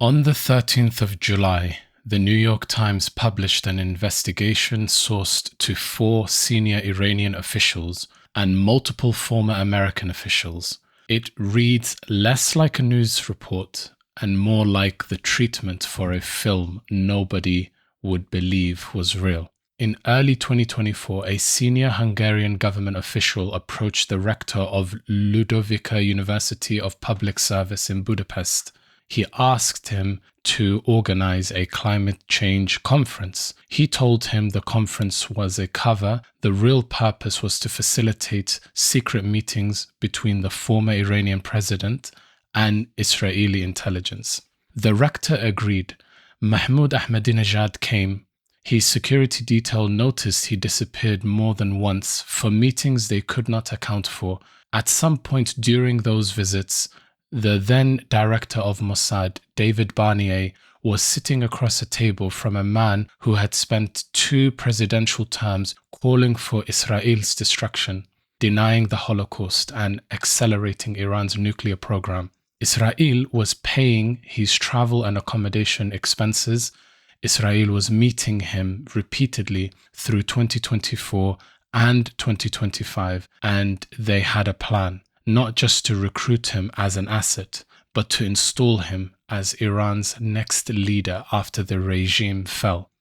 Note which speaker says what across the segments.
Speaker 1: On the 13th of July, the New York Times published an investigation sourced to 4 senior Iranian officials and multiple former American officials. It reads less like a news report and more like the treatment for a film nobody would believe was real. In early 2024, a senior Hungarian government official approached the rector of Ludovica University of Public Service in Budapest. He asked him to organize a climate change conference. He told him the conference was a cover. The real purpose was to facilitate secret meetings between the former Iranian president and Israeli intelligence. The rector agreed. Mahmoud Ahmadinejad came. His security detail noticed he disappeared more than once for meetings they could not account for. At some point during those visits, the then director of Mossad, David Barnea, was sitting across a table from a man who had spent 2 presidential terms calling for Israel's destruction, denying the Holocaust and accelerating Iran's nuclear program. Israel was paying his travel and accommodation expenses. Israel was meeting him repeatedly through 2024 and 2025, and they had a plan. Not just to recruit him as an asset, but to install him as Iran's next leader after the regime fell.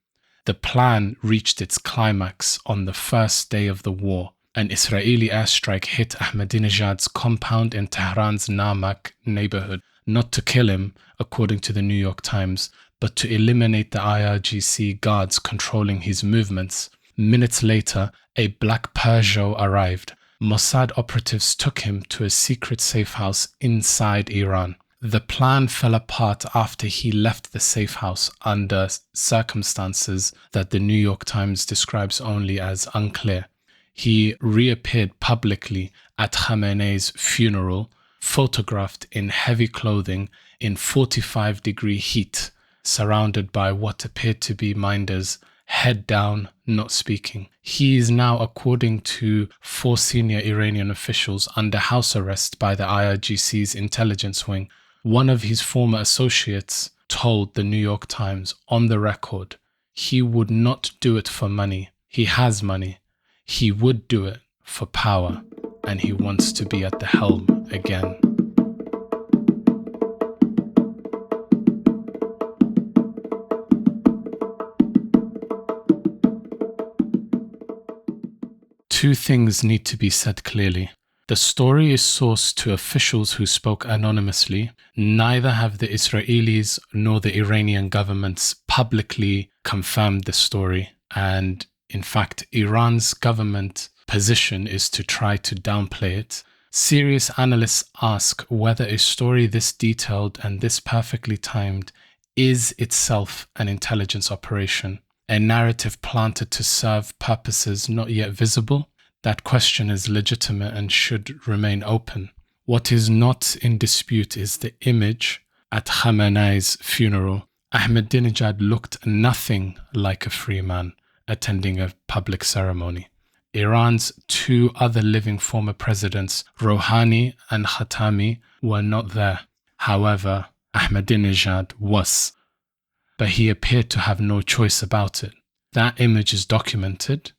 Speaker 1: The plan reached its climax on the first day of the war. An Israeli airstrike hit Ahmadinejad's compound in Tehran's Narmak neighborhood, not to kill him, according to the New York Times, but to eliminate the IRGC guards controlling his movements. Minutes later, a black Peugeot arrived. Mossad operatives took him to a secret safe house inside Iran. The plan fell apart after he left the safe house under circumstances that the New York Times describes only as unclear. He reappeared publicly at Khamenei's funeral, photographed in heavy clothing in 45-degree heat, surrounded by what appeared to be minders, head down, not speaking. He is now, according to 4 senior Iranian officials, under house arrest by the IRGC's intelligence wing. One of his former associates told the New York Times on the record he would not do it for money. He has money. He would do it for power, and he wants to be at the helm again. Two things need to be said clearly. The story is sourced to officials who spoke anonymously. Neither have the Israelis nor the Iranian governments publicly confirmed the story. And in fact, Iran's government position is to try to downplay it. Serious analysts ask whether a story this detailed and this perfectly timed is itself an intelligence operation, a narrative planted to serve purposes not yet visible. That question is legitimate and should remain open. What is not in dispute is the image at Khamenei's funeral. Ahmadinejad looked nothing like a free man attending a public ceremony. Iran's 2 other living former presidents, Rouhani and Khatami, were not there. However, Ahmadinejad was. But he appeared to have no choice about it. That image is documented.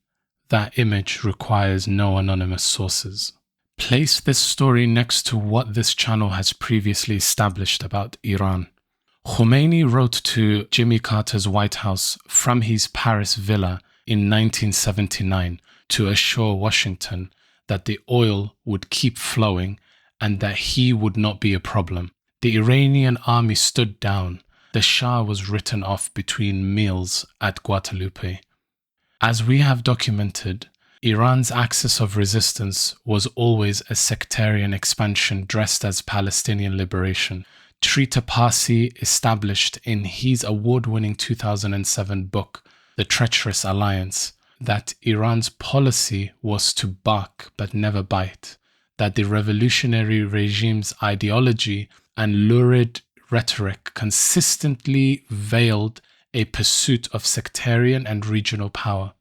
Speaker 1: That image requires no anonymous sources. Place this story next to what this channel has previously established about Iran. Khamenei wrote to Jimmy Carter's White House from his Paris villa in 1979 to assure Washington that the oil would keep flowing and that he would not be a problem. The Iranian army stood down. The Shah was written off between meals at Guadalupe. As we have documented, Iran's axis of resistance was always a sectarian expansion dressed as Palestinian liberation. Trita Parsi established in his award-winning 2007 book, The Treacherous Alliance, that Iran's policy was to bark but never bite, that the revolutionary regime's ideology and lurid rhetoric consistently veiled a pursuit of sectarian and regional power.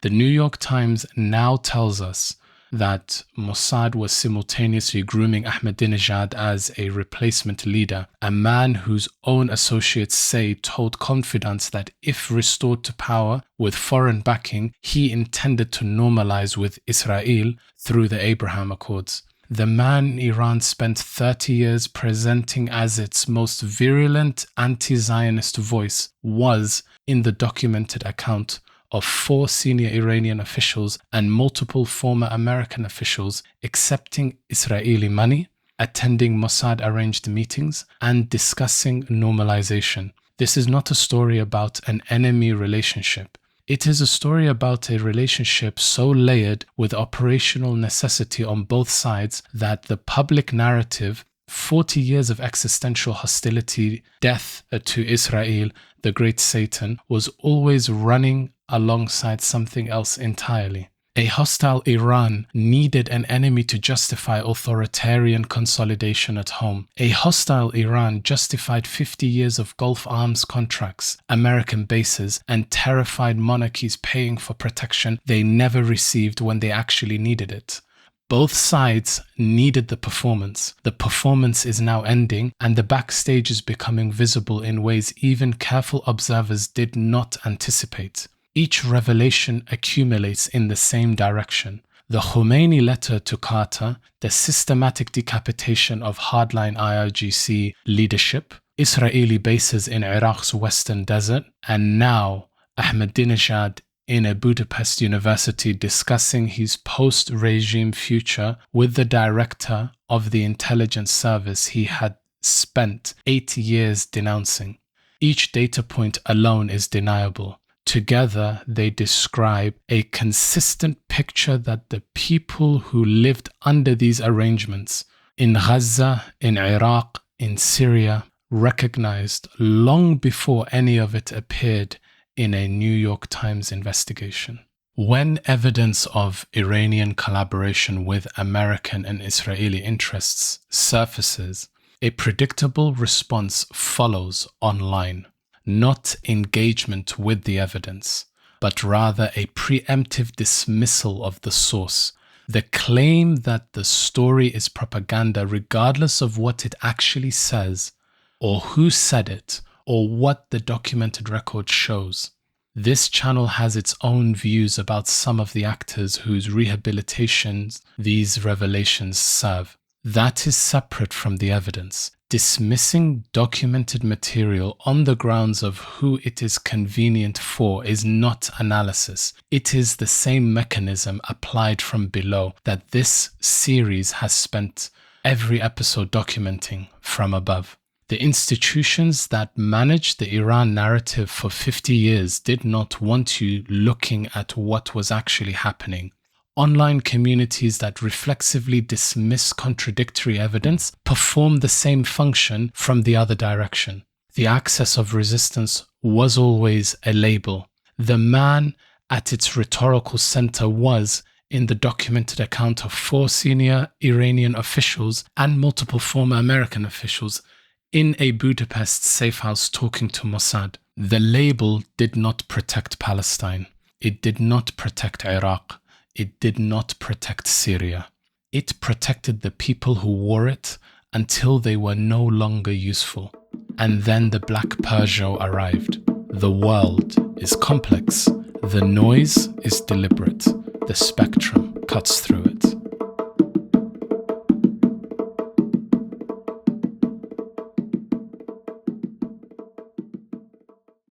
Speaker 1: The New York Times now tells us that Mossad was simultaneously grooming Ahmadinejad as a replacement leader, a man whose own associates say told confidants that if restored to power with foreign backing, he intended to normalize with Israel through the Abraham Accords. The man Iran spent 30 years presenting as its most virulent anti-Zionist voice was, in the documented account of 4 senior Iranian officials and multiple former American officials accepting Israeli money, attending Mossad-arranged meetings, and discussing normalization. This is not a story about an enemy relationship. It is a story about a relationship so layered with operational necessity on both sides that the public narrative, 40 years of existential hostility, death to Israel, the great Satan, was always running alongside something else entirely. A hostile Iran needed an enemy to justify authoritarian consolidation at home. A hostile Iran justified 50 years of Gulf arms contracts, American bases, and terrified monarchies paying for protection they never received when they actually needed it. Both sides needed the performance. The performance is now ending, and the backstage is becoming visible in ways even careful observers did not anticipate. Each revelation accumulates in the same direction. The Khamenei letter to Carter, the systematic decapitation of hardline IRGC leadership, Israeli bases in Iraq's western desert, and now Ahmadinejad in a Budapest university discussing his post-regime future with the director of the intelligence service he had spent 8 years denouncing. Each data point alone is deniable. Together, they describe a consistent picture that the people who lived under these arrangements in Gaza, in Iraq, in Syria, recognized long before any of it appeared in a New York Times investigation. When evidence of Iranian collaboration with American and Israeli interests surfaces, a predictable response follows online. Not engagement with the evidence, but rather a preemptive dismissal of the source. The claim that the story is propaganda regardless of what it actually says, or who said it, or what the documented record shows. This channel has its own views about some of the actors whose rehabilitations these revelations serve. That is separate from the evidence. Dismissing documented material on the grounds of who it is convenient for is not analysis. It is the same mechanism applied from below that this series has spent every episode documenting from above. The institutions that managed the Iran narrative for 50 years did not want you looking at what was actually happening. Online communities that reflexively dismiss contradictory evidence perform the same function from the other direction. The axis of resistance was always a label. The man at its rhetorical center was, in the documented account of 4 senior Iranian officials and multiple former American officials, in a Budapest safe house talking to Mossad. The label did not protect Palestine. It did not protect Iraq. It did not protect Syria. It protected the people who wore it until they were no longer useful. And then the black Peugeot arrived. The world is complex. The noise is deliberate. The spectrum cuts through it.